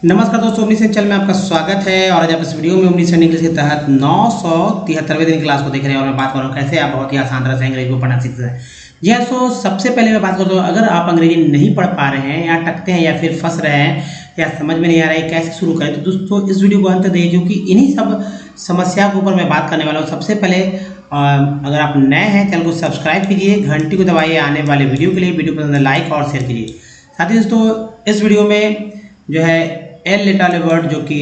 नमस्कार दोस्तों, omniscient channel में आपका स्वागत है। और आज आप इस वीडियो में ओमनीसेंट इंग्लिश के तहत 973वें दिन क्लास को देख रहे हैं और मैं बात कर रहा हूँ कैसे आप बहुत ही आसान तरह से अंग्रेजी को पढ़ना सीख सकते हैं। जी हाँ, तो सबसे पहले मैं बात करता हूँ, अगर आप अंग्रेजी नहीं पढ़ पा रहे हैं या अटकते हैं या फिर फंस रहे हैं या समझ में नहीं आ रहा है कैसे शुरू करें, तो दोस्तों इस वीडियो को अंत तक देखिए क्योंकि इन्हीं सब समस्या के ऊपर मैं बात करने वाला हूँ। सबसे पहले अगर आप नए हैं चैनल को सब्सक्राइब कीजिए, घंटी को दबाइए आने वाले वीडियो के लिए। वीडियो पसंद है लाइक और शेयर कीजिए। साथ ही दोस्तों इस वीडियो में जो है एल लेटर वाले वर्ड जो कि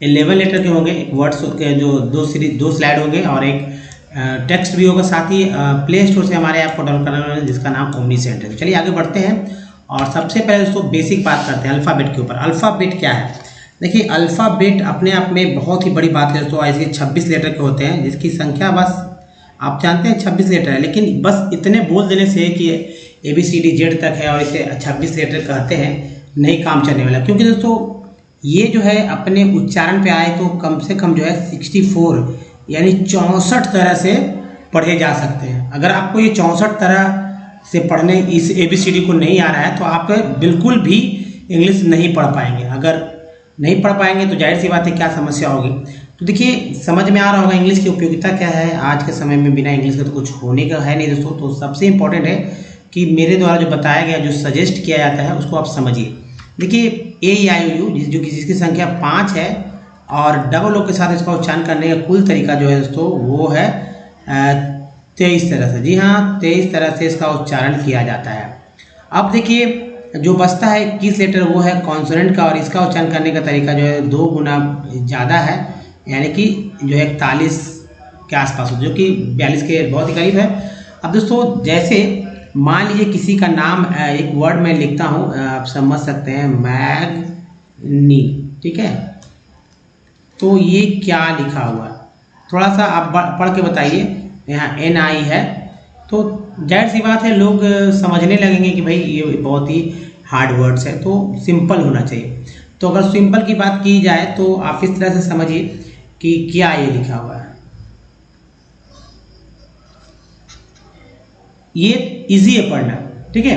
11 लेटर के होंगे, वर्ड्स के जो दो स्लाइड होंगे और एक टेक्स्ट भी होगा। साथ ही प्ले स्टोर से हमारे ऐप को डाउनलोड करना होगा जिसका नाम ओमनीसेंट है। चलिए आगे बढ़ते हैं और सबसे पहले दोस्तों बेसिक बात करते हैं अल्फ़ाबेट के ऊपर। अल्फ़ाबेट क्या है? देखिए अल्फ़ाबेट अपने आप में बहुत ही बड़ी बात है दोस्तों। ऐसे 26 लेटर के होते हैं जिसकी संख्या बस आप जानते हैं 26 लेटर है, लेकिन बस इतने बोल देने से कि ABCD तक है और इसे 26 लेटर कहते हैं नहीं काम चलने वाला। क्योंकि दोस्तों ये जो है अपने उच्चारण पे आए तो कम से कम जो है 64 यानी 64 तरह से पढ़े जा सकते हैं। अगर आपको ये 64 तरह से पढ़ने इस ABCD को नहीं आ रहा है तो आप बिल्कुल भी इंग्लिश नहीं पढ़ पाएंगे। अगर नहीं पढ़ पाएंगे तो जाहिर सी बात है क्या समस्या होगी। तो देखिए समझ में आ रहा होगा इंग्लिश की उपयोगिता क्या है। आज के समय में बिना इंग्लिश के तो कुछ होने का है नहीं दोस्तों। तो सबसे इम्पोर्टेंट है कि मेरे द्वारा जो बताया गया जो सजेस्ट किया जाता है उसको आप समझिए। देखिए AEIOU जिसकी संख्या 5 है और डबल O के साथ इसका उच्चारण करने का कुल तरीका जो है दोस्तों वो है 23 तरह से। जी हाँ, 23 तरह से इसका उच्चारण किया जाता है। अब देखिए जो बचता है 21 लेटर वो है कॉन्सोनेंट का और इसका उच्चारण करने का तरीका जो है 2 गुना ज़्यादा है, यानी कि जो है 41 के आसपास जो कि 42 के बहुत ही करीब है। अब दोस्तों जैसे मान लीजिए किसी का नाम एक वर्ड में लिखता हूँ, आप समझ सकते हैं मैगनी, ठीक है। तो ये क्या लिखा हुआ है थोड़ा सा आप पढ़ के बताइए। यहाँ NI है तो जाहिर सी बात है लोग समझने लगेंगे कि भाई ये बहुत ही हार्ड वर्ड्स है, तो सिंपल होना चाहिए। तो अगर सिंपल की बात की जाए तो आप इस तरह से समझिए कि क्या ये लिखा हुआ है। ये इजी है पढ़ना, ठीक है,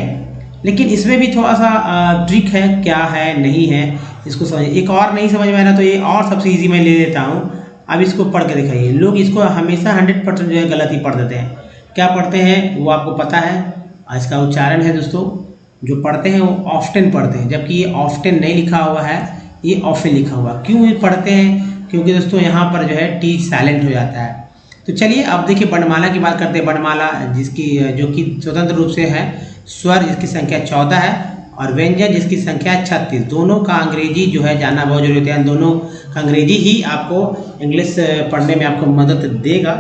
लेकिन इसमें भी थोड़ा सा ट्रिक है, क्या है नहीं है इसको समझिए। एक और नहीं समझ में आना तो ये और सबसे इजी मैं ले लेता हूँ। अब इसको पढ़ के दिखाइए। लोग इसको हमेशा 100% जो है गलत ही पढ़ देते हैं। क्या पढ़ते हैं वो आपको पता है। इसका उच्चारण है दोस्तों, जो पढ़ते हैं वो ऑफ्टन पढ़ते हैं, जबकि ये ऑफ्टन नहीं लिखा हुआ है, ये ऑफन लिखा हुआ। क्यों ये पढ़ते हैं? क्योंकि दोस्तों यहाँ पर जो है T साइलेंट हो जाता है। तो चलिए अब देखिए वर्णमाला की बात करते हैं। वर्णमाला जिसकी जो कि स्वतंत्र रूप से है, स्वर जिसकी संख्या 14 है और व्यंजन जिसकी संख्या 36। दोनों का अंग्रेजी जो है जानना बहुत जरूरी है। दोनों का अंग्रेजी ही आपको इंग्लिश पढ़ने में आपको मदद देगा।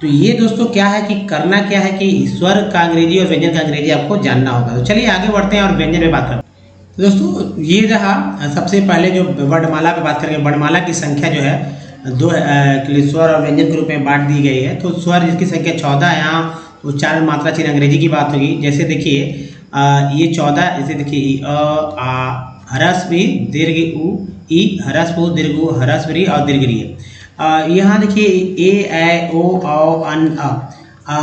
तो ये दोस्तों क्या है कि करना क्या है कि स्वर का अंग्रेजी और व्यंजन का अंग्रेजी आपको जानना होगा। तो चलिए आगे बढ़ते हैं और व्यंजन में बात करते हैं। तो दोस्तों ये रहा सबसे पहले जो वर्णमाला पे बात करेंगे। वर्णमाला की संख्या जो है दो स्वर और व्यंजन के रूप में बांट दी गई है। तो स्वर जिसकी संख्या 14 है, यहाँ उच्चारण मात्रा चिन्ह अंग्रेजी की बात होगी। जैसे देखिए ये 14, जैसे देखिए ह्रस्व भी दीर्घ उ, ई ह्रस्व उ दीर्घ उ ह्रस्व री और दीर्घ री है। यहाँ देखिए A ऐ ओ औ अन अ।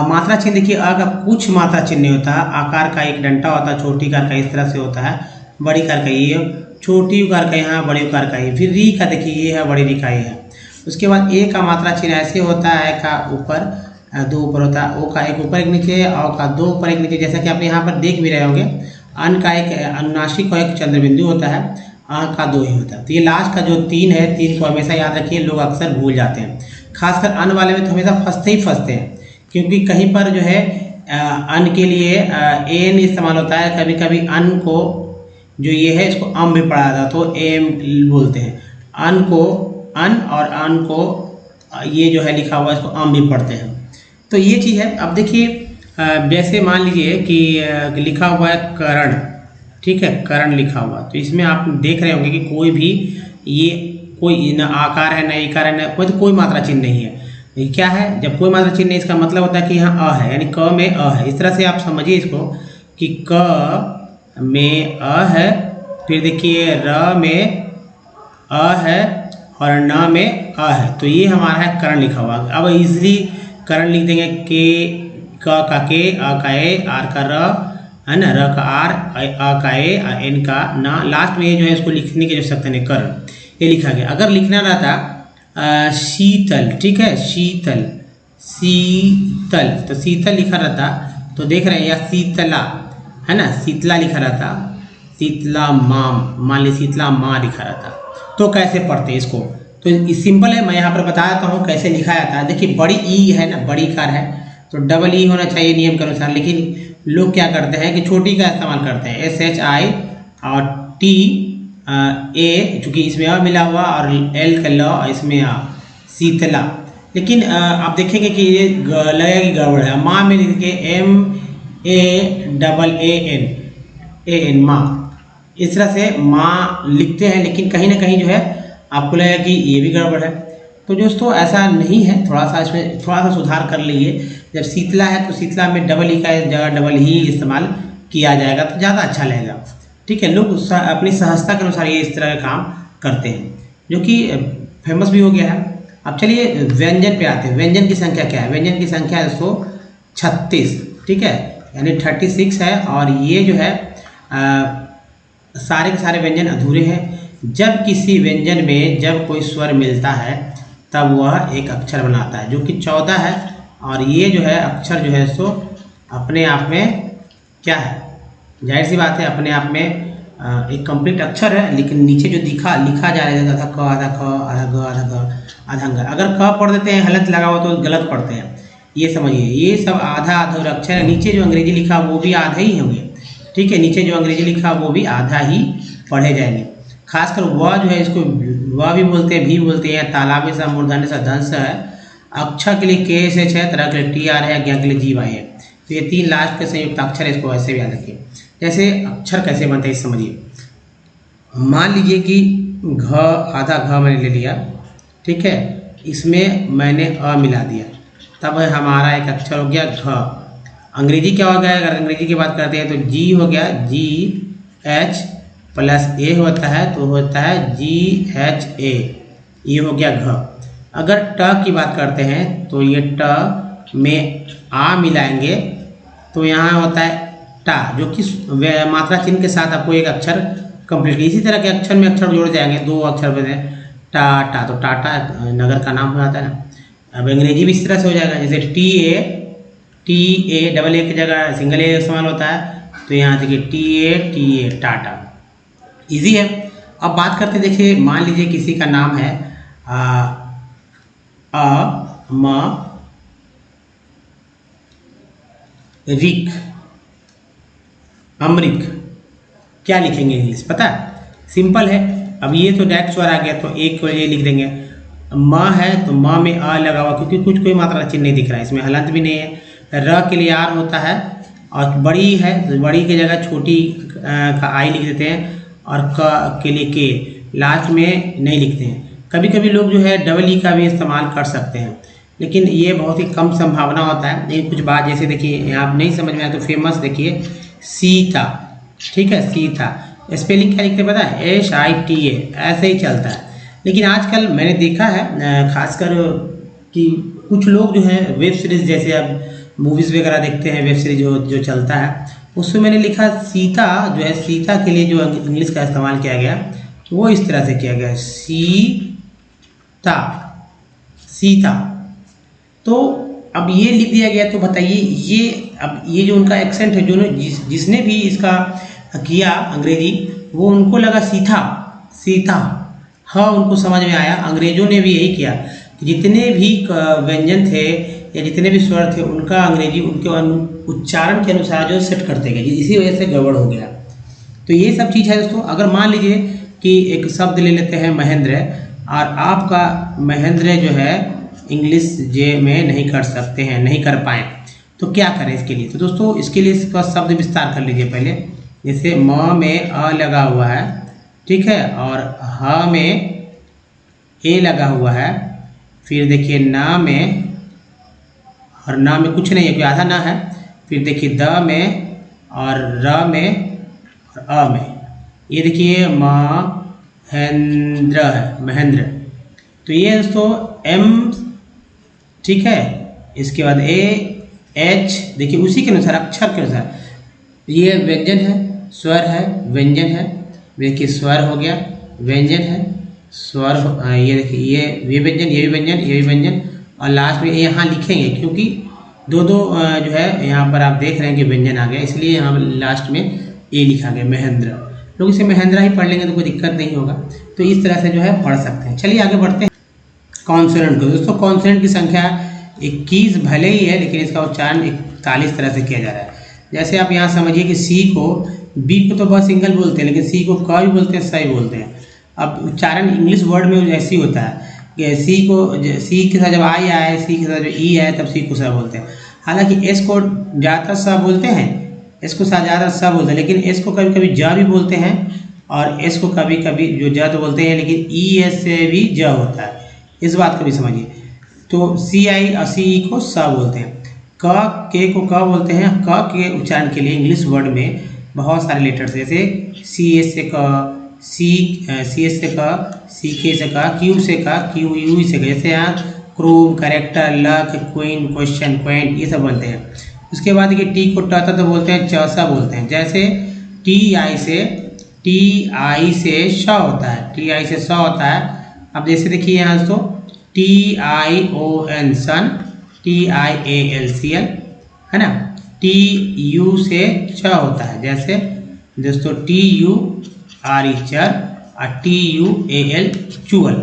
मात्रा चिन्ह देखिए अ का कुछ मात्रा चिन्ह नहीं होता है। आकार का एक डंटा होता है, छोटी कार का इस तरह से होता है, बड़ी कार का ये, छोटी उकार का यहाँ, बड़ी उकार का ये, फिर री का देखिए ये है, बड़ी री का ये है। उसके बाद ए का मात्रा चिन्ह ऐसे होता है, का ऊपर 2 ऊपर होता है, ओ का एक ऊपर एक नीचे, औ का 2 ऊपर एक नीचे, जैसा कि आप यहाँ पर देख भी रहे होंगे। अन का एक अनुनासिक और एक चंद्रबिंदु होता है, आ का 2 ही होता है। तो ये लास्ट का जो 3 है, 3 को हमेशा याद रखिए, लोग अक्सर भूल जाते हैं। खासकर अन वाले में तो हमेशा फंसते हैं, क्योंकि कहीं पर जो है अन के लिए एन इस्तेमाल होता है। कभी कभी अन को जो ये है इसको अम भी पढ़ा जाता है, तो एम बोलते हैं। अन को अन और अन को ये जो है लिखा हुआ इसको अम भी पढ़ते हैं। तो ये चीज़ है। अब देखिए जैसे मान लीजिए कि लिखा हुआ है करण, ठीक है, करण लिखा हुआ, तो इसमें आप देख रहे होंगे कि कोई भी ये कोई न आकार है, न इकार है, न कोई मात्रा चिन्ह नहीं है। ये क्या है? जब कोई मात्रा चिन्ह नहीं, इसका मतलब होता है कि यहाँ अ है, यानी क में अ है। इस तरह से आप समझिए इसको कि क में अ है, फिर देखिए र में अ है और न में अ है। तो ये हमारा है करण लिखा हुआ। अब इजली करण लिख देंगे के, क का के, अ का ए, आर का र, है ना, र का आर, अ का ए, एन का ना, लास्ट में ये जो है इसको लिखने की आवश्यकता नहीं, कर ये लिखा गया। अगर लिखना रहता शीतल, ठीक है, शीतल, शीतल, तो शीतल लिखा रहता, तो देख रहे हैं, या शीतला, है ना, शीतला लिखा रहता, शीतला माँ, मान ली शीतला माँ लिखा रहता, तो कैसे पढ़ते इसको? तो सिंपल है, मैं यहाँ पर बता देता हूँ कैसे लिखा जाता है। देखिए बड़ी ई है ना, बड़ी कार है तो डबल ई होना चाहिए नियम के अनुसार, लेकिन लोग क्या करते हैं कि छोटी का इस्तेमाल करते हैं, SHI और T A, चूँकि इसमें अ मिला हुआ और L का ल, इसमें आ शीतला। लेकिन आप देखेंगे कि ये लगेगा कि गड़बड़ है। माँ में लिख के MAAAN माँ, इस तरह से माँ लिखते हैं, लेकिन कहीं ना कहीं जो है आपको लगेगा कि ये भी गड़बड़ है। तो दोस्तों ऐसा नहीं है, थोड़ा सा इसमें थोड़ा सा सुधार कर लीजिए। जब शीतला है तो शीतला में डबल ई का जगह डबल ही इस्तेमाल किया जाएगा तो ज़्यादा अच्छा लगेगा, ठीक है। लोग अपनी सहजता के अनुसार ये इस तरह का काम करते हैं, जो कि फेमस भी हो गया है। अब चलिए व्यंजन पे आते हैं। व्यंजन की संख्या क्या है? व्यंजन की संख्या है 136, ठीक है, यानी 36 है। और ये जो है सारे के सारे व्यंजन अधूरे हैं। जब किसी व्यंजन में जब कोई स्वर मिलता है तब वह एक अक्षर बनाता है, जो कि 14 है। और ये जो है अक्षर जो है सो अपने आप में क्या है, जाहिर सी बात है, अपने आप में एक कंप्लीट अक्षर है। लेकिन नीचे जो लिखा जा रहा है आधा क, आधा ख, आधा ग, आधा ग, आधा ग, अगर क पढ़ देते हैं हलंत लगा हुआ तो गलत पढ़ते हैं, ये समझिए। ये सब आधा अधूरा अक्षर है। नीचे जो अंग्रेजी लिखा वो भी आधा ही होंगे, ठीक है, नीचे जो अंग्रेजी लिखा वो भी आधा ही पढ़े जाएंगे। खासकर वह जो है, इसको वह भी बोलते हैं, भी बोलते हैं। तालाबी सा मूर्धन्य सा दंश है। अक्षर के लिए KSH है, तरह के लिए TR है, ज्ञा के लिए GY है। तो ये 3 लास्ट के संयुक्त अक्षर है, इसको ऐसे भी याद रखिए। जैसे अक्षर कैसे बनते हैं समझिए। मान लीजिए कि घ, आधा घ मैंने ले लिया, ठीक है, इसमें मैंने अ मिला दिया, तब हमारा एक अक्षर हो गया घ। अंग्रेजी क्या हो गया? अगर अंग्रेजी की बात करते हैं तो G हो गया, GH प्लस A होता है तो होता है GHA, ये हो गया घ। अगर ट की बात करते हैं तो ये ट में आ मिलाएंगे तो यहाँ होता है टा, जो कि मात्रा चिन्ह के साथ आपको एक अक्षर कंप्लीट। इसी तरह के अक्षर में अक्षर जोड़ जाएंगे, 2 अक्षर बने टाटा, तो टाटा नगर का नाम हो जाता है ना। अब अंग्रेजी भी इस तरह से हो जाएगा, जैसे TA डबल ए की जगह सिंगल ए इस्तेमाल होता है, तो यहाँ देखिए TA टाटा, इजी है। अब बात करते देखिए, मान लीजिए किसी का नाम है रिक, अमरिक, क्या लिखेंगे इंग्लिश पता है? सिंपल है। अब ये तो डायरेक्ट स्वर आ गया तो एक को ये लिख देंगे। माँ है तो माँ में आ लगा हुआ, क्योंकि कुछ कोई मात्रा चिन्ह नहीं दिख रहा है, इसमें हलंत भी नहीं है। र के लिए आर होता है, और बड़ी है तो बड़ी की जगह छोटी का आई लिख देते हैं, और क के लिए के लास्ट में नहीं लिखते हैं। कभी कभी लोग जो है डबल ई का भी इस्तेमाल कर सकते हैं, लेकिन ये बहुत ही कम संभावना होता है। लेकिन कुछ बात जैसे देखिए, यहाँ आप नहीं समझ में आए तो फेमस देखिए सीता, ठीक है, सीता स्पेलिंग क्या लिखते पता है? SITA, ऐसे ही चलता है। लेकिन आजकल मैंने देखा है खासकर कि कुछ लोग जो है वेब सीरीज़, जैसे अब मूवीज़ वगैरह देखते हैं, वेब सीरीज जो चलता है, उसमें मैंने लिखा सीता जो है, सीता के लिए जो इंग्लिश का इस्तेमाल किया गया वो इस तरह से किया गया, सीता, सीता। तो अब ये लिख दिया गया, तो बताइए ये अब ये जो उनका एक्सेंट है, जो जिसने भी इसका किया अंग्रेजी, वो उनको लगा सीता, सीता, हाँ उनको समझ में आया। अंग्रेजों ने भी यही किया कि जितने भी व्यंजन थे या जितने भी स्वर थे उनका अंग्रेजी उनके उच्चारण के अनुसार जो सेट करते गए, इसी वजह से गड़बड़ हो गया। तो ये सब चीज़ है दोस्तों। अगर मान लीजिए कि एक शब्द ले लेते हैं महेंद्र, और आपका महेंद्र जो है इंग्लिश जे में नहीं कर सकते हैं, नहीं कर पाए, तो क्या करें इसके लिए? तो दोस्तों इसके लिए इसका शब्द विस्तार कर लीजिए पहले। जैसे म में अ लगा हुआ है, ठीक है, और ह में ए लगा हुआ है, फिर देखिए ना में, और ना में कुछ नहीं है, कोई आधा ना है, फिर देखिए द में, और र में, और अ में, ये देखिए महेंद्र है, महेंद्र। तो ये दोस्तों M, ठीक है, इसके बाद AH, देखिए उसी के अनुसार अक्षर के अनुसार ये व्यंजन है, स्वर है, व्यंजन है। देखिए स्वर हो गया, व्यंजन है, स्वर ये देखिए ये व्यंजन, ये भी व्यंजन, ये भी व्यंजन, और लास्ट में यहाँ लिखेंगे क्योंकि दो जो है यहाँ पर आप देख रहे हैं कि व्यंजन आ गया, इसलिए यहाँ लास्ट में ए लिखा गया महेंद्र। लोग इसे महेंद्रा ही पढ़ लेंगे तो कोई दिक्कत नहीं होगा। तो इस तरह से जो है पढ़ सकते हैं। चलिए आगे बढ़ते हैं कॉन्सोनेंट को। दोस्तों कॉन्सोनेंट की संख्या 21 भले ही है, लेकिन इसका उच्चारण 41 तरह से किया जा रहा है। जैसे आप यहाँ समझिए कि सी को, बी को तो बहुत सिंगल बोलते हैं, लेकिन सी को क भी बोलते हैं, सही बोलते हैं। अब उच्चारण इंग्लिश वर्ड में ऐसी होता है कि सी के साथ जब आई आए, सी के साथ जब ई आए, तब सी को स बोलते हैं। हालांकि एस को ज़्यादातर स बोलते हैं, एस को ज़्यादा स बोलते हैं, लेकिन एस को कभी कभी ज भी बोलते हैं, और एस को कभी कभी जो ज तो बोलते हैं, लेकिन ई एस से भी ज होता है। इस बात को भी समझिए। तो सी आई और सी ई को स बोलते हैं। क के को क बोलते हैं। क के उच्चारण के लिए इंग्लिश वर्ड में बहुत सारे लेटर्स, जैसे सी एस से क, सी एस से क, सी के से क, क्यू से क, क्यू यू से क, जैसे यहाँ Chrome, character, luck, queen, question, point, ये सब बनते हैं। उसके बाद देखिए टी को ट तो बोलते हैं, च सा बोलते हैं। जैसे टी आई से श होता है, टी आई से स होता है। अब जैसे देखिए यहाँ दोस्तों T I O N sun, T I A L C L, है ना। टी यू से च होता है, जैसे दोस्तों टी यू आर ई चर और टी यू ए एल चुअल।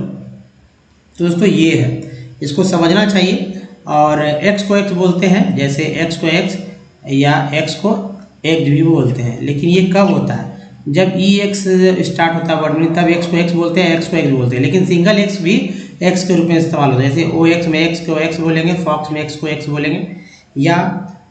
तो दोस्तों ये है, इसको समझना चाहिए। और एक्स को एक्स बोलते हैं, जैसे एक्स को एक्स या एक्स को एक्स भी बोलते हैं, लेकिन ये कब होता है? जब ई एक्स स्टार्ट होता है वर्ड में, तब एक्स को एक्स बोलते हैं, एक्स को एक्स बोलते हैं। लेकिन सिंगल एक्स भी एक्स के रूप में इस्तेमाल होता है, जैसे ओ एक्स में एक्स को एक्स बोलेंगे, फॉक्स में एक्स को एक्स बोलेंगे। या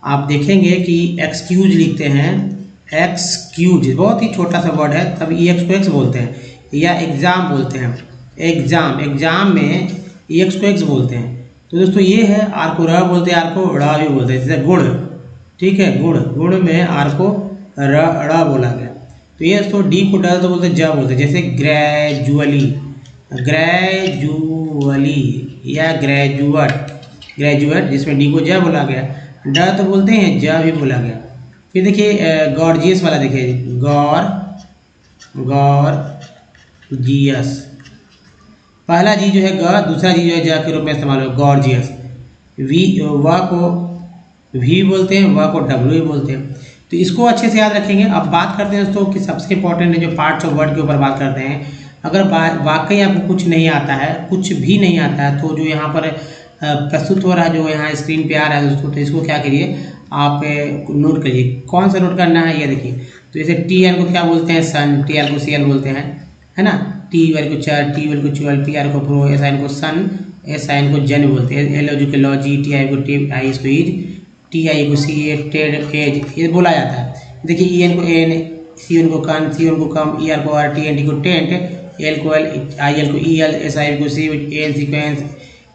आप देखेंगे कि एक्सक्यूज लिखते हैं, एक्सक्यूज बहुत ही छोटा सा वर्ड है, तब ई एक्स को एक्स बोलते हैं। या एग्जाम बोलते हैं, एग्जाम में ई एक्स को एक्स बोलते हैं। तो दोस्तों ये है, आर को र बोलते हैं, आर को ड़ भी बोलते हैं। जैसे गुड़, ठीक है, गुड़ में आर को ड़ बोला गया। तो ये दोस्तों डी को ड तो बोलते हैं, ज बोलते हैं। जैसे ग्रेजुअली या ग्रेजुएट जिसमें डी को ज बोला गया, ड तो बोलते हैं, ज भी बोला गया। फिर देखिए गॉर्जियस वाला, देखिए गॉर्जियस, पहला जी जो है ग, दूसरा जी जो है ज के रूप में इस्तेमाल हो, गॉर्जियस। व को वी बोलते हैं, व को डब्ल्यू बोलते हैं। तो इसको अच्छे से याद रखेंगे। अब बात करते हैं दोस्तों कि सबसे इंपॉर्टेंट है जो पार्ट्स ऑफ वर्ड के ऊपर बात करते हैं। अगर वाकई आपको कुछ नहीं आता है, कुछ भी नहीं आता है, तो जो यहाँ पर प्रस्तुत हो रहा है, जो यहाँ स्क्रीन पे आ रहा है दोस्तों, तो इसको क्या करिए, आप नोट करिए। कौन सा नोट करना है, ये देखिए। तो जैसे टी एल को क्या बोलते हैं, सन, टी एल को सी एल बोलते हैं, है ना। टी वाल को चर, टी वाल को चुअल, पी आर को प्रो, एस आई को सन, एस आई को जन बोलते हैं। एल ओ जी को लॉजी, टी आई को टी आई को ईज, टी आई को सी ए टेड एज, ये बोला जाता है। देखिए ई एन को एन, सी एन को कन, सी एन को कम, ई आर को आर, टी एन टी को टेंट, एल को एल, आई एल को ई एल, एस आई को सी, ए एन सी को एन,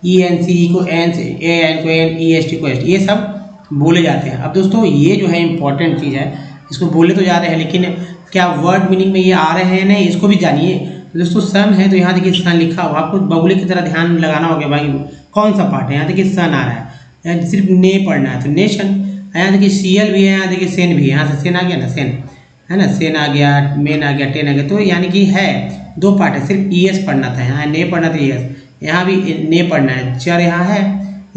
ई एन सी को एन, ए एन को एन, ई एस टी को एस, ये सब बोले जाते हैं। अब दोस्तों ये जो है इंपॉर्टेंट चीज़ है, इसको बोले तो जा रहे हैं, लेकिन क्या वर्ड मीनिंग में ये आ रहे हैं नहीं, इसको भी जानिए। तो दोस्तों सन है, तो यहाँ देखिए सन लिखा हुआ, आपको बगुले की तरह ध्यान लगाना होगा भाई कौन सा पार्ट है। यहाँ देखिए सन आ रहा है, यहाँ सिर्फ ने पढ़ना है, तो नेशन। यहाँ देखिए सी एल भी है, यहाँ देखिए सेन भी है, यहाँ से सेन आ गया ना, सेन है ना, सेन आ गया, मेन आ गया, टेन आ गया। तो यानी कि है दो पार्ट है, सिर्फ ई एस पढ़ना था, यहाँ ने पढ़ना था ई एस, यहाँ भी ने पढ़ना है, चर यहाँ है,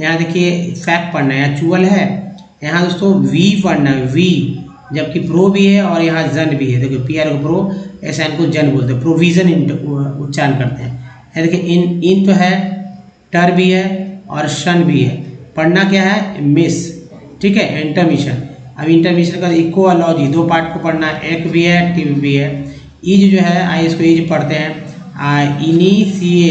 यहाँ देखिए फैक्ट पढ़ना है, यहाँ चुअल है, यहाँ दोस्तों वी पढ़ना है, वी, जबकि प्रो भी है और यहाँ जन भी है। देखिए पी आर को प्रो, एस एन को जन बोलते हैं, प्रोविजन उच्चारण करते हैं। यहाँ देखिए इन तो है, टर भी है और शन भी है। पढ़ना क्या है, मिस, ठीक है, इंटरमिशन। अब इंटरमिशन का इक्वालॉजी, दो पार्ट को पढ़ना है, एक भी है, टी भी है। ईज जो है, आई इसको ईज पढ़ते हैं, इनी सी ए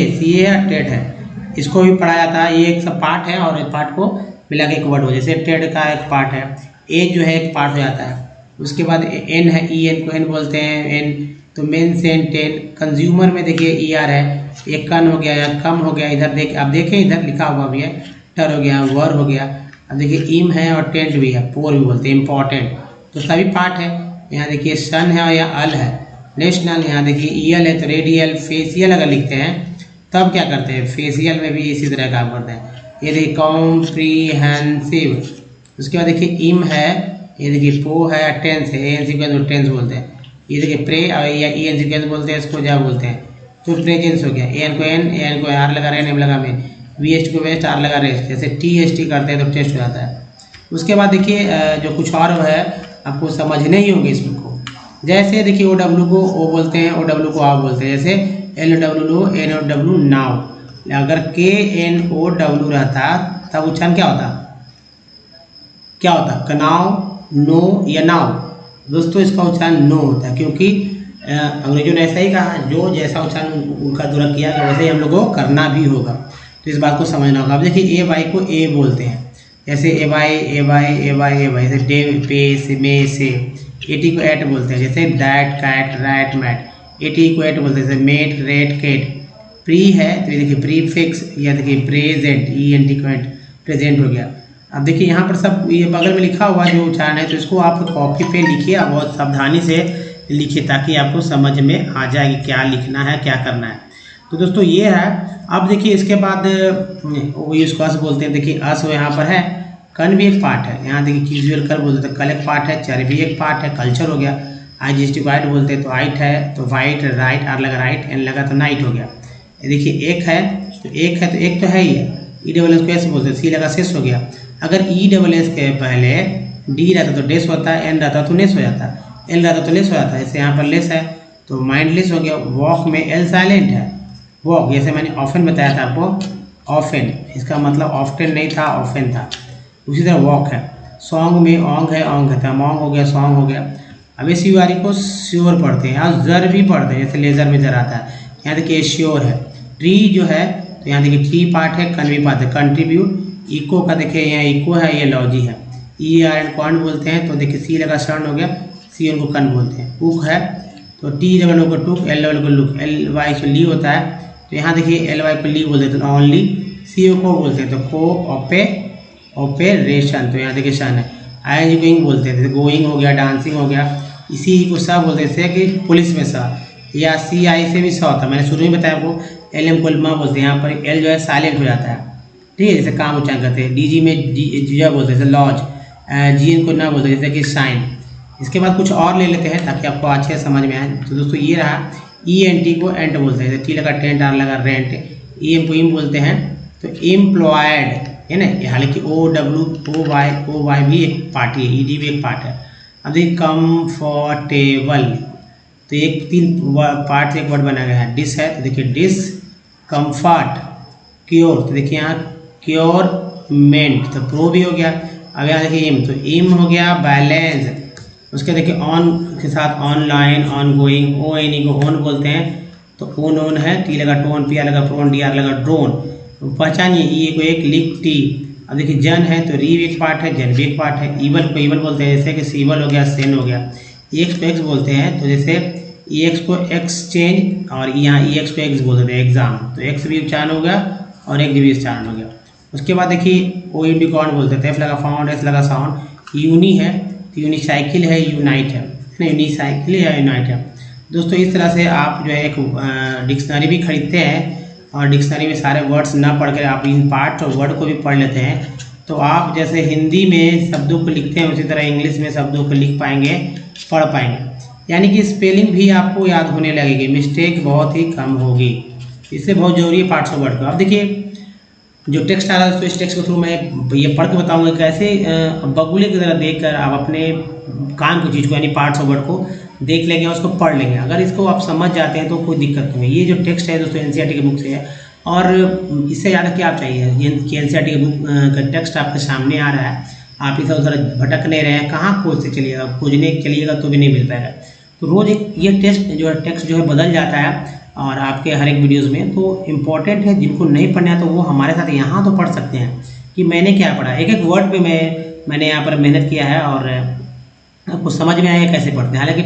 टेट है, इसको भी पढ़ा जाता है। ये एक सब पार्ट है और एक पार्ट को मिला के एक वर्ड हो, जैसे टेड का एक पार्ट है, एज जो है एक पार्ट हो जाता है। उसके बाद एन है, ई एन को एन बोलते हैं, एन तो मेन सेन टेन। कंज्यूमर में देखिए ई आर है, एक कन हो गया या कम हो गया, इधर देख आप देखें, इधर लिखा हुआ भी है, टर हो गया, वर हो गया। अब देखिए इम है और टेंट भी है, पोर भी बोलते हैं, इंपॉर्टेंट। तो सभी पार्ट है। यहाँ देखिए सन है और यहाँ अल है, नेशनल। यहाँ देखिए ई एल है, तो रेडियल, फेसियल अगर लिखते हैं तब क्या करते हैं, फेसियल में भी इसी तरह काम करते हैं। ये देखिए कॉम्प्रीहेंसिव। उसके बाद देखिए इम है, ये देखिए पो है, टेंस है, एन सीक्वेंस को टेंस बोलते हैं। ये देखिए प्रे या ई एन सीक्वेंस बोलते हैं, इसको क्या बोलते हैं, तो प्रेजेंस हो गया। एन को एन, एन को आर लगा रहे हैं, एम लगा में, वी एस को वेस्ट, आर लगा रेस्ट, जैसे टी एस टी करते हैं तो टेस्ट हो जाता है। उसके बाद देखिए जो कुछ और है आपको समझने ही होंगे इसमें को, जैसे देखिए ओ डब्ल्यू को ओ बोलते हैं, ओ डब्ल्यू को आ बोलते हैं, जैसे L W low, N O W now. अगर के एन ओ डब्ल्यू रहता तब उच्चारण क्या होता, क्या होता, कनाव, नो या नाव। दोस्तों इसका उच्चारण नो होता है, क्योंकि अंग्रेजों ने ऐसा ही कहा, जो जैसा उच्चारण उनका द्वारा किया गया वैसे ही हम लोगों को करना भी होगा, तो इस बात को समझना होगा। अब देखिए ए वाई को ए बोलते हैं, जैसे ए वाई ए वाई ए वाई ए वाई, जैसे डे पे से मे से। एटी को एट बोलते हैं, जैसे that cat rat mat, A T at बोलते हैं, जैसे मेट रेट केट। प्री है तो ये देखिए प्रीफिक्स, या देखिए प्रेजेंट, ई एन टी को एट, प्रेजेंट हो गया। अब देखिए यहाँ पर सब ये बगल में लिखा हुआ जो उच्चारण है, तो इसको आप कॉपी पे लिखिए, आप बहुत सावधानी से लिखिए ताकि आपको समझ में आ जाए कि क्या लिखना है, क्या करना है। तो दोस्तों ये है। अब देखिए इसके बाद वो इसको अस बोलते हैं, देखिए अस यहाँ पर है, कन भी एक पार्ट है, यहाँ देखिए कैजुअल कर बोलते हैं, कल एक पार्ट है, चर भी एक पार्ट है, कल्चर हो गया। आई वाइट बोलते हैं तो आइट है, तो वाइट राइट, आर लगा राइट, एन लगा तो नाइट हो गया। देखिए एक है तो एक है तो एक तो है ही है, ई डबल एस को ऐसे बोलते हैं, सी लगा सेस हो गया। अगर ई डबल एस के पहले डी रहता तो डेस होता है, एन रहता तो लेस हो जाता है, एल रहता तो लेस हो जाता है, जैसे यहाँ पर लेस है तो माइंडलेस हो गया। वॉक में एल साइलेंट है, वॉक जैसे मैंने ऑफन बताया था आपको, ऑफन इसका मतलब ऑफ्टन नहीं था, ऑफन था। उसी तरह वॉक है। सॉन्ग में ऑंग है, ऑंग है, मॉन्ग हो गया, सॉन्ग हो गया। अब इस युवारी को श्योर पढ़ते हैं, और जर भी पढ़ते हैं, जैसे लेजर में जर आता है। यहाँ देखिए श्योर है। ट्री जो है तो यहाँ देखिए ट्री पार्ट है, कन भी पार्ट है, कंट्रीब्यूट। इको का देखिए यहाँ इको है, ये लॉजी है। ई आर एन कॉन्ट बोलते हैं, तो देखिए सी लगा शरण हो गया, सी उनको कन बोलते हैं। उक है तो टी डबल को टुक, एल डबल को लुक, एल वाई को ली होता है, तो यहाँ देखिए एल वाई को ली बोलते हैं, तो ऑनली। सी ओ को बोलते हैं तो को ऑपे ऑपरेशन, तो यहाँ देखिए शन है। आई जी गोइंग बोलते हैं, जैसे गोइंग हो गया, डांसिंग हो गया। इसी को सा बोलते हैं, जैसे कि पुलिस में सा, या सी आई से भी सा होता है, मैंने शुरू में बताया आपको। एल एम को मा बोलते हैं, यहाँ पर एल जो है साइलेंट हो जाता है, ठीक है, जैसे काम उच्चारण करते हैं। डी जी में जीजा बोलते हैं, जैसे लॉज। जी एन को ना बोलते हैं, जैसे कि साइन। इसके बाद कुछ और ले लेते हैं ताकि आपको अच्छे समझ में आए। तो दोस्तों ये रहा। ई एन टी को एंट बोलते हैं, जैसे टी लगा टेंट, आर लगा रेंट। ई एम को इम बोलते हैं, तो एम्प्लॉयड है ना, हालांकि ओ डब्ल्यू ओ वाई भी एक पार्ट है, ई डी भी एक पार्ट है। अब देखिए कंफर्टेबल, तो एक तीन पार्ट से एक वर्ड बना गया है। डिस है तो देखिए डिस, कंफर्ट, क्योर, तो देखिए यहाँ क्योरमेंट, तो प्रो भी हो गया। अब यहाँ देखिए इम, तो इम हो गया बैलेंस। उसके देखिए ऑन के साथ online, ongoing, O N E को ऑन बोलते हैं, तो ओन ओन है, टी लगा टोन, पी आर लगा प्रोन, डी आर लगा ड्रोन। तो पहचानिए ई को एक, लिख टी। अब देखिए जन है तो री भी एक पार्ट है, जन भी एक पार्ट है। ईवल को ईवल बोलते हैं, जैसे कि सीवल हो गया, सेन हो गया। एक्स को एक्स बोलते हैं, तो जैसे ई एक्स को एक्सचेंज, और यहाँ ई एक्स को एक्स बोलते हैं, एग्जाम, तो एक्स भी उच्चारण हो गया और एक भी उच्चारण हो गया। उसके बाद देखिए ओ यूनिकॉर्न बोलते हैं, एफ लगा फाउंड, एस लगा साउंड। यूनी है तो यूनिसाइकिल है, यूनाइट है ना, यूनिसाइकिल या यूनाइट है। दोस्तों इस तरह से आप जो है एक डिक्शनरी भी खरीदते हैं, और डिक्शनरी में सारे वर्ड्स ना पढ़ कर आप इन पार्ट और वर्ड को भी पढ़ लेते हैं, तो आप जैसे हिंदी में शब्दों को लिखते हैं उसी तरह इंग्लिश में शब्दों को लिख पाएंगे, पढ़ पाएंगे। यानी कि स्पेलिंग भी आपको याद होने लगेगी, मिस्टेक बहुत ही कम होगी। इससे बहुत जरूरी है पार्ट्स ऑफ वर्ड का। अब देखिए जो टेक्स्ट आ रहा है, तो इस टेक्स्ट के थ्रू मैं ये पढ़ के बताऊंगा कैसे बगुले की तरह देखकर आप अपने काम की चीज़ को यानी पार्ट्स ऑफ वर्ड को देख लेंगे और उसको पढ़ लेंगे। अगर इसको आप समझ जाते हैं तो कोई दिक्कत नहीं है। ये जो टेक्स्ट है दोस्तों एनसीईआरटी की बुक से है, और इससे ज़्यादा क्या चाहिए कि एनसीईआरटी की बुक का टेक्स्ट आपके सामने आ रहा है, आप इधर उधर भटक नहीं रहे हैं, कहाँ खोजते चलिएगा, खोजने चलिएगा तो भी नहीं मिल पाएगा। तो रोज़ एक ये टेक्स्ट जो है बदल जाता है और आपके हर एक वीडियोज़ में, तो इम्पॉर्टेंट है। जिनको नहीं पढ़ना है तो वो हमारे साथ यहाँ तो पढ़ सकते हैं कि मैंने क्या पढ़ा। एक एक वर्ड पे मैंने यहाँ पर मेहनत किया है और आपको समझ में आया कैसे पढ़ते हैं। हालांकि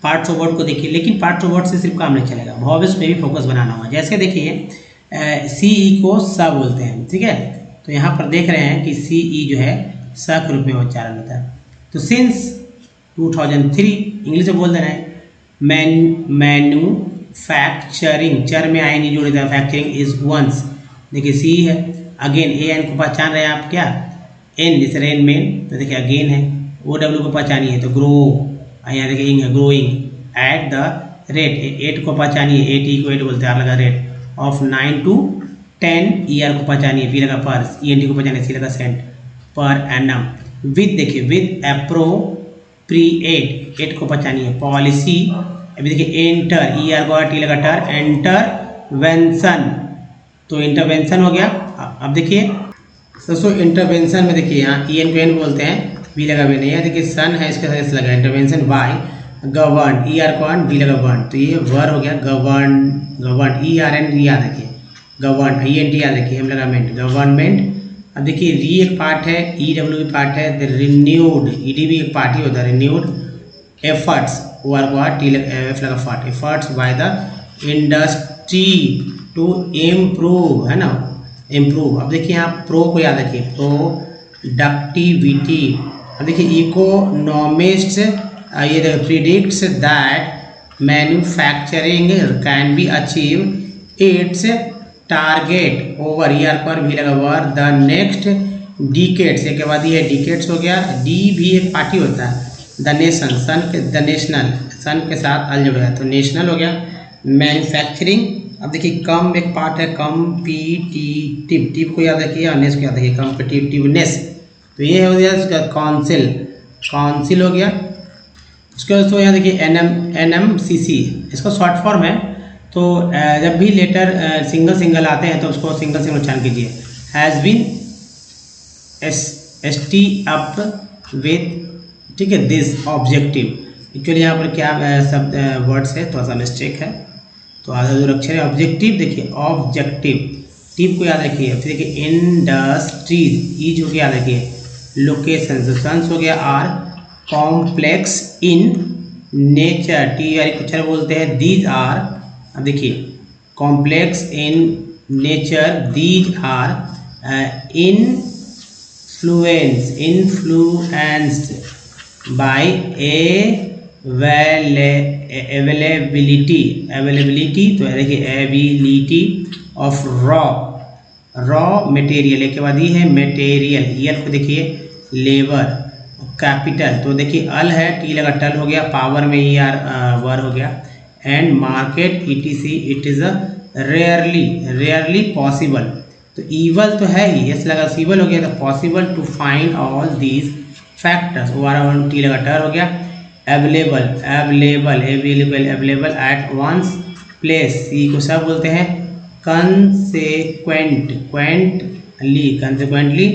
पार्ट्स ऑफ वर्ड को देखिए, लेकिन पार्ट्स ऑफ वर्ड से सिर्फ काम नहीं चलेगा, वॉवेल्स पे भी फोकस बनाना होगा। जैसे देखिए सी ई को स बोलते हैं, ठीक है, तो यहाँ पर देख रहे हैं कि सी ई जो है स के रूप में उच्चारण होता है। तो सिंस 2003 इंग्लिश में बोल देना है, मैन्युफैक्चरिंग, चर में आई नहीं जोड़े था, फैक्चरिंग इज वंस। देखिए सी है, अगेन ए एन को पहचान रहे हैं आप क्या, एन जैसे रेन मेन, तो देखिए अगेन है। ओ डब्ल्यू को पहचानिए तो ग्रो, यहाँ देखिए इंग है ग्रोइंग एट द रेट, 8 को पहचानिए 8 ई को 8 बोलते हैं, आर लगा rate of 9 to 10, E R को पहचानिए, पी लगा पर, ई एन टी को पहचानिए, सी लगा सेंट पर एनम। विद देखिए विद एप्रोप्रिएट, 8 को पहचानिए, पॉलिसी, अभी देखिए एंटर, ई आर को टी लगा टर, इंटरवेंशन, तो इंटरवेंशन हो गया। अब देखिए दोस्तों इंटरवेंशन में देखिए यहाँ ई एन को एन बोलते हैं, बी लगा बी नहीं है, देखिए सन है इसके साथ लगा intervention by, govern, E R को बी लगा बर्न, तो ये वर्ड हो गया govern, govern E R N याद रखिए, गवर्न ई एन टी याद रखिए, एम लगा मेंट, गवर्नमेंट। अब देखिए री एक पार्ट है, ई डब्ल्यू भी पार्ट है, रिन्यूड, ई डी भी एक पार्ट ही होता है, रिन्यूड एफर्ट्स, ओ आर को टी एफ लगा फर्ट, efforts by the industry to improve, है ना, इम्प्रूव। अब देखिए यहाँ प्रो को याद रखिए, प्रोडक्टिविटी। अब देखिए इकोनॉमिस्ट ये predicts that manufacturing can be achieve it's target over, E R पर भी लगा ओवर द नेक्स्ट डिकेड्स, एक के बाद ये डिकेड्स हो गया, डी भी एक पार्टी होता है, द नेशन, सन के द नेशनल, सन के साथ अल जुड़ गया तो नेशनल हो गया, मैन्युफैक्चरिंग। अब देखिए कम एक पार्ट है, कॉम्पिटिटिव, टिव को याद रखिए और नेस को याद रखिए, कॉम्पिटिटिवनेस, तो ये हो गया इसका काउंसिल, काउंसिल हो गया। उसके बाद तो यहाँ देखिए NMCC, इसका शॉर्ट फॉर्म है, तो जब भी लेटर सिंगल सिंगल आते हैं तो उसको सिंगल सिंगल उच्चारण कीजिए, has been ST up with, ठीक है, दिस ऑब्जेक्टिव। एक्चुअली यहाँ पर क्या शब्द वर्ड्स है, थोड़ा सा मिस्टेक है, तो आधा जो अक्षर है ऑब्जेक्टिव, देखिए ऑब्जेक्टिव, टिप को याद रखिए, फिर देखिए इंडस्ट्रीज, ईज हो गया याद रखिए, लोकेशन, सन्स हो गया R, complex in nature, T R अक्षर बोलते हैं, दीज आर, अब देखिए complex in nature, these are influenced by availability, तो देखिए एबिलिटी ऑफ रॉ मटेरियल, एक के बाद ये है मटेरियल, ईयर को देखिए लेबर, कैपिटल, तो देखिए अल है, टी लगा टल हो गया, पावर में ई आर वर हो गया, and market ETC, it is a rarely possible, तो ईवल तो है ही, एस लगा सीवल हो गया, तो possible to find all these factors, O R T लगा टर हो गया, अवेलेबल एट वंस प्लेस, सी को सब बोलते हैं, consequently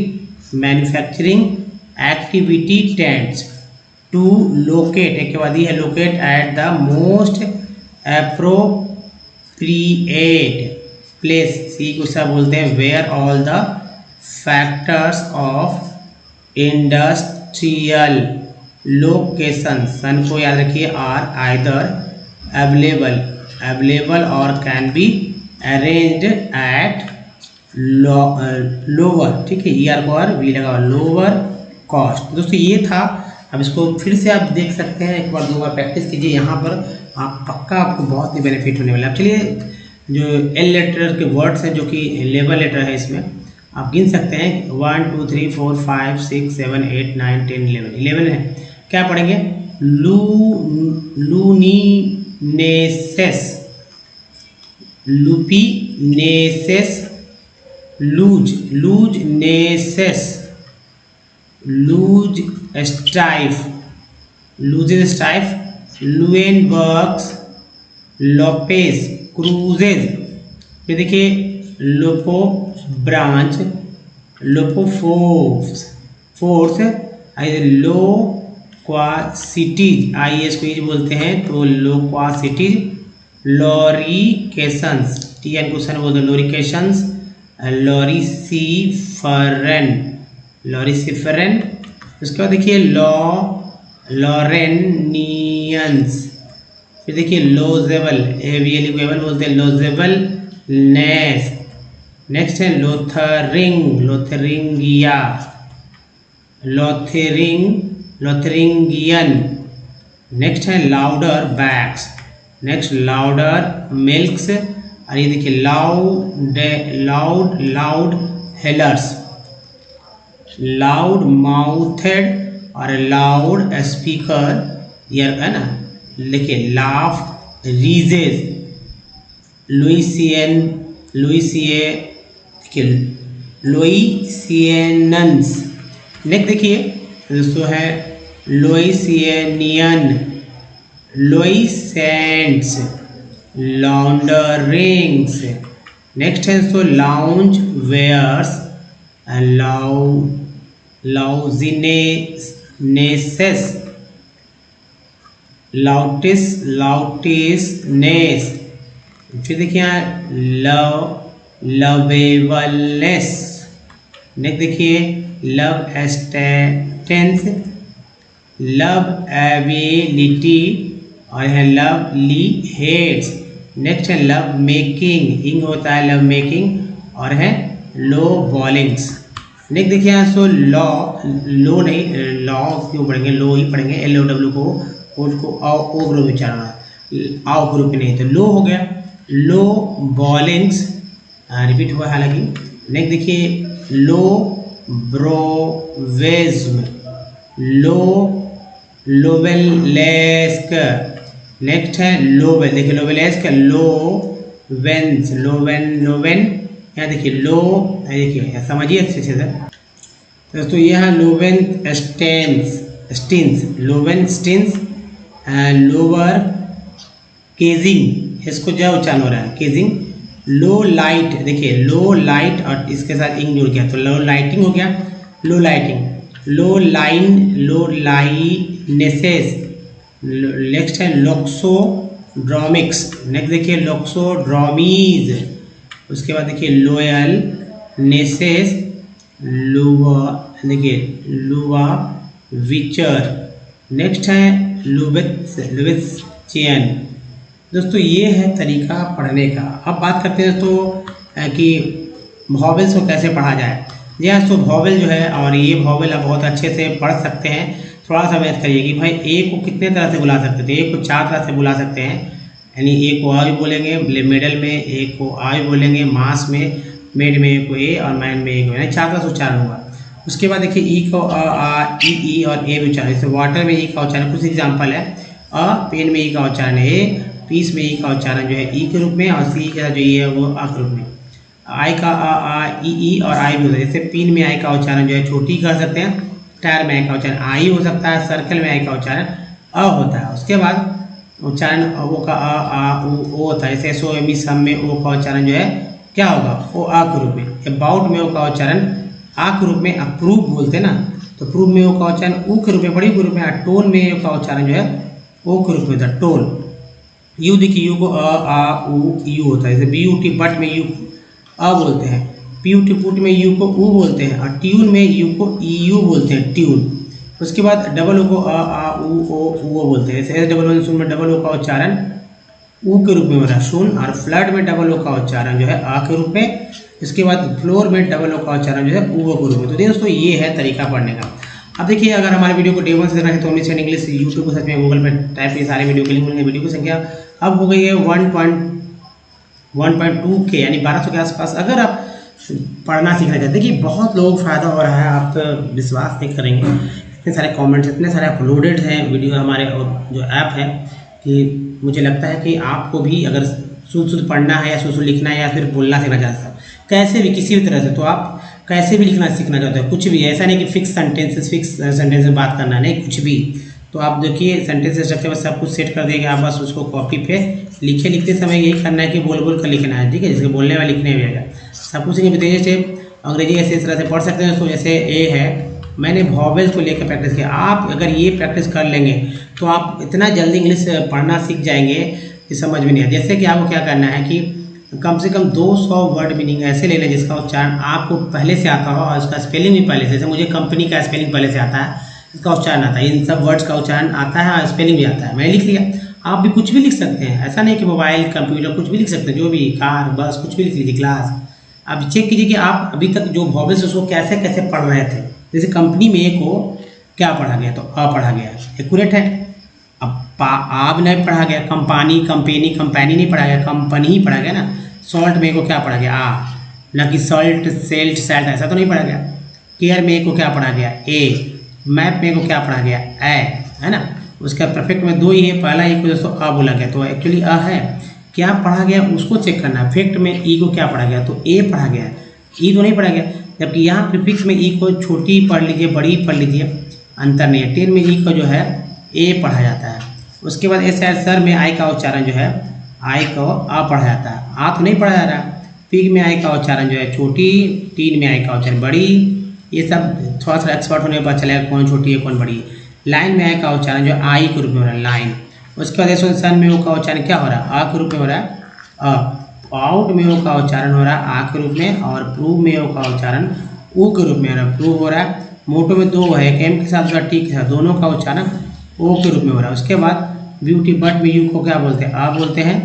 manufacturing activity tends to locate, एक के बाद ये है locate at the most appropriate place, सी को सब बोलते हैं, where all the factors of industrial location, सन को याद रखिए आर आइदर अवेलेबल और can be arranged at lower, ठीक है, ई आर को आर वी लगा लोअर कॉस्ट। दोस्तों ये था, अब इसको फिर से आप देख सकते हैं, एक बार दो बार प्रैक्टिस कीजिए, यहाँ पर आप पक्का आपको बहुत ही बेनिफिट होने वाला है। अब चलिए जो एल लेटर के वर्ड्स हैं जो कि लेबर लेटर है, इसमें आप गिन सकते हैं 1 2 3 4 5 6 7 8 9 10 11 है। क्या पढ़ेंगे? लूनीनेसेस, लुपिनेसेस, लूजनेसेस, लूज स्टाइफ, लुएनबर्ग्स, लोपेस, क्रूजेज, फिर देखिए लोपो ब्रांच, लोपोफोर्स, लोक्वासिटीज, IS को ये बोलते हैं तो लोक्वासिटीज, लॉरिकेशंस, TN क्वेश्चन बोलते हैं लॉरिकेशंस, लॉरिसिफेरन, उसके बाद देखिए लॉरेनियंस, फिर देखिए लोजेबल, एवेल बोलते हैं लोजेबल नेस, नेक्स्ट है लोथरिंगिया, लोथरिंगियन, नेक्स्ट है louder backs, next louder milks, और ये देखिए लाउड हेलर्स, लाउड माउथेड और लाउड स्पीकर ईयर है ना, लिखिए लाफ रीजेज लुइसियनन्स। नेक्स्ट देखिए दोस्तों है लुइसियनियन, लुइसेंट्स, लॉन्डरिंग्स। नेक्स्ट है दोस्तों लाउंज वेयर्स, लाउजिनेसेस, लाउटिसनेस। फिर देखिए लवेबलनेस। नेक्स्ट देखिए लव एस्टेंस, लव एबिलिटी और है लवली हेड्स। नेक्स्ट है लव मेकिंग, इंग होता है लव मेकिंग और है लो बॉलिंग्स। नेक्स्ट देखिए यहाँ सो लो नहीं लॉ क्यों पढ़ेंगे, लो ही पढ़ेंगे, LOW को उसको ओ ग्रुप में चढ़ना है, आओ ग्रुप में नहीं, तो लो हो गया लो बॉलिंग्स, रिपीट हुआ हालांकि। नेक्स्ट देखिए लो ब्रोवेज्म, लोवेलेस्क। नेक्स्ट है लोवेल, देखिए लोवेलेस्क, लोवेंस, लोवेन यहाँ देखिए देखिए समझिए अच्छे से दोस्तों। ये है लोवेन स्टिन्स, लोवेन स्टिन्स, लोअर केजिंग, इसको जो उच्चारण हो रहा है केजिंग। लो लाइट, देखिए लो लाइट और इसके साथ इंग जुड़ गया तो लो लाइटिंग हो गया, लो लाइटिंग। लो लाइनेसेस। नेक्स्ट है लोक्सोड्रोमिक्स। नेक्स्ट देखिए लोक्सोड्रोमीज। उसके बाद देखिए लोयल नेसेस, देखिए लुवा विचर। नेक्स्ट है लुविचियन। दोस्तों ये है तरीका पढ़ने का। अब बात करते हैं दोस्तों कि वॉवेल्स को कैसे पढ़ा जाए। जी हाँ, तो वॉवेल जो है और ये वॉवेल आप बहुत अच्छे से पढ़ सकते हैं। थोड़ा सा मैथ करिए कि भाई ए को कितने तरह से बुला सकते थे। ए को 4 तरह से बुला सकते हैं, यानी ए को आ भी बोलेंगे, मिडल में ए को आ भी बोलेंगे, मास में मेड में ए को ए और मैन में ए को, यानी 4 तरह से उच्चारण होगा। उसके बाद देखिए ई को ई और ए भी उच्चारण, जैसे वाटर में ई का उच्चारण कुछ एग्जाम्पल है, पेन में ई का उच्चारण है ए, पीस में ई का उच्चारण जो है ई के रूप में, और सी का जो ई है वो आ के रूप में। आई का ई और आई भी होता है, जैसे पिन में आई का उच्चारण जो है छोटी कर सकते हैं, टायर में आई का उच्चारण आई हो सकता है, सर्कल में आई का उच्चारण अ होता है। उसके बाद उच्चारण ओ का ओ होता है, जैसे सो एमी सम में ओ का उच्चारण जो है क्या होगा, ओ आ के रूप में। अबाउट में ओ का उच्चारण आ के रूप में, अप्रूव बोलते हैं ना, तो प्रूव में ओ का उच्चारण ऊ के रूप में, बड़ी के रूप में। टोन में ओ का उच्चारण जो है ओ के रूप में था, टोन। यू देखिए यू को उ यू होता है, जैसे BUT बट में यू अ बोलते हैं, PUT पुट में यू को ऊ बोलते हैं, और ट्यून में यू को EU बोलते हैं, ट्यून। उसके बाद डबल ओ को उ बोलते हैं, जैसे डबल सुन में डबल ओ का उच्चारण ऊ के रूप में हो रहा है सुन, और फ्लड में डबल ओ का उच्चारण जो है आ के रूप में। इसके बाद फ्लोर में डबल ओ का उच्चारण जो है ऊ के रूप में। तो दोस्तों ये है तरीका पढ़ने का। अब देखिए अगर हमारे वीडियो को डे 1 से देखना है तो ओनली सेड इंग्लिश यूट्यूब को सर्च में गूगल में टाइप किए, सारे वीडियो के लिंक मिलेंगे। वीडियो की संख्या अब हो गई है 1.2 के, यानी 1200 के आसपास। अगर आप पढ़ना सीखना चाहते हैं, देखिए बहुत लोगों को फ़ायदा हो रहा है, आप तो विश्वास नहीं करेंगे, इतने सारे कमेंट्स, इतने सारे अपलोडेड हैं वीडियो हमारे और जो ऐप है, कि मुझे लगता है कि आपको भी अगर शुद्ध पढ़ना है या शुद्ध लिखना है या फिर बोलना सीखना चाहते हैं, कैसे भी किसी भी तरह से, तो आप कैसे भी लिखना सीखना चाहते हो, कुछ भी, ऐसा नहीं कि फिक्स सेंटेंस में बात करना, नहीं कुछ भी। तो आप देखिए सेंटेंस स्ट्रक्चर में सब कुछ सेट कर देगा, आप बस उसको कॉपी पे लिखते समय यही करना है कि बोल कर लिखना है, ठीक है, जिसके बोलने वाले लिखने भी आएगा सब कुछ। तेजी से अंग्रेजी ऐसे इस तरह से पढ़ सकते हैं। तो जैसे ए है, मैंने वॉवेल्स को लेकर प्रैक्टिस किया, आप अगर ये प्रैक्टिस कर लेंगे तो आप इतना जल्दी इंग्लिश पढ़ना सीख जाएंगे कि समझ में नहीं आता। जैसे कि आपको क्या करना है कि कम से कम 200 वर्ड मीनिंग ऐसे लेना जिसका उच्चारण आपको पहले से आता हो और उसका स्पेलिंग भी पहले से, जैसे मुझे कंपनी का स्पेलिंग पहले से आता है, इसका उच्चारण आता है, इन सब वर्ड्स का उच्चारण आता है और स्पेलिंग भी आता है, मैंने लिख लिया। आप भी कुछ भी लिख सकते हैं, ऐसा नहीं कि मोबाइल कंप्यूटर कुछ भी लिख सकते हैं, जो भी कार बस कुछ भी लिख लीजिए, क्लास। अब चेक कीजिए कि आप अभी तक जो वॉवेल्स उसको कैसे कैसे पढ़ रहे थे। जैसे कंपनी में ए को क्या पढ़ा गया, तो अ पढ़ा गया, एक्यूरेट है। अब आप नहीं पढ़ा गया, कंपनी नहीं पढ़ा गया, कंपनी ही पढ़ा गया ना। सॉल्ट में को क्या पढ़ा गया, ना कि सॉल्ट सेल्ट सैल्ट, ऐसा तो नहीं पढ़ा गया। केयर में को क्या पढ़ा गया, ए। मैप में को क्या पढ़ा गया, ए, है ना। उसका परफेक्ट में दो ही है, पहला ई को दोस्तों अ बोला गया तो एक्चुअली अ है। क्या पढ़ा गया उसको चेक करना है। फेक्ट में ई को क्या पढ़ा गया तो ए पढ़ा गया है, ई तो नहीं पढ़ा गया। जबकि यहाँ प्रीफिक्स में ई को छोटी पढ़ लीजिए, बड़ी पढ़ लीजिए, अंतर नहीं है। 10 में ई को जो है ए पढ़ा जाता है। उसके बाद एस आर सर में आई का उच्चारण जो है आई को आ पढ़ा जाता है, आ तो नहीं पढ़ा जा रहा। पिग में आई का उच्चारण जो है छोटी, टीन में आई का उच्चारण बड़ी। ये सब थोड़ा सा एक्सपर्ट होने पर चलेगा कौन छोटी है कौन बड़ी है। लाइन में आई का उच्चारण जो आई के रूप में हो रहा है, लाइन। उसके बाद सन में ओ का उच्चारण क्या हो रहा है, आ के रूप में हो रहा है, अ। आउट में ओ का उच्चारण हो रहा है आ के रूप में, और प्रूव में ओ का उच्चारण ऊ के रूप में हो रहा है, प्रूव हो रहा है। मोटो में दो है, एक एम के साथ और टी के साथ, दोनों का उच्चारण ओ के रूप में हो रहा है। उसके बाद ब्यूटी बट में यू को क्या बोलते हैं, आ बोलते हैं,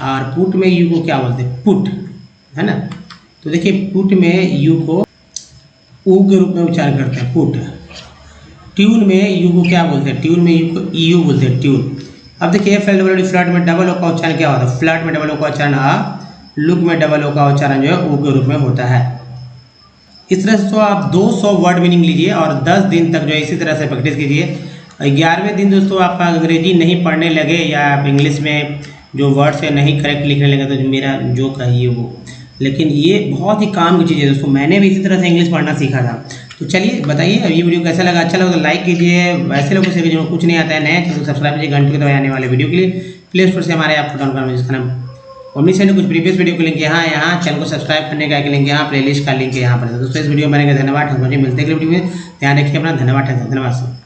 और पुट में यू को क्या बोलते हैं, पुट, है ना। तो देखिए पुट में यू को ऊ के रूप में उच्चारण करते हैं, पुट। ट्यून में यू को क्या बोलते हैं, ट्यून में यू को ई यू बोलते हैं, ट्यून। अब देखिए फ्लैट में डबल ओ का उच्चारण क्या होता है, फ्लैट में डबल ओ का उच्चारण आ, लुक में डबल ओ का उच्चारण जो है ऊ के रूप में होता है। इस तरह से तो आप 200 वर्ड मीनिंग लीजिए और 10 दिन तक जो है इसी तरह से प्रैक्टिस कीजिए। 11वें दिन दोस्तों आपका अंग्रेजी नहीं पढ़ने लगे या आप इंग्लिश में जो वर्ड्स है नहीं करेक्ट लिखने लगे तो मेरा जो कहिए वो, लेकिन ये बहुत ही काम की चीज़ है दोस्तों। मैंने भी इसी तरह से इंग्लिश पढ़ना सीखा था। तो चलिए बताइए अब ये वीडियो कैसा लगा, अच्छा लगा तो लाइक कीजिए। वैसे लोगों से जो कुछ नहीं आता है नए चैनल सब्सक्राइब कीजिए, घंटे के दबाए आने वाले वीडियो के लिए प्ले स्टोर से हमारे ऐप को डाउनलोड करना, जिसका नाम ओमनी से कुछ प्रीवियस वीडियो का लिंक यहाँ चैनल को सब्सक्राइब करने का लिंक यहाँ, प्लेलिस्ट का लिंक यहाँ पर। दोस्तों इस वीडियो में बनेगा, धन्यवाद। हम मिलते हैं वीडियो में, ध्यान रखिए अपना, धन्यवाद।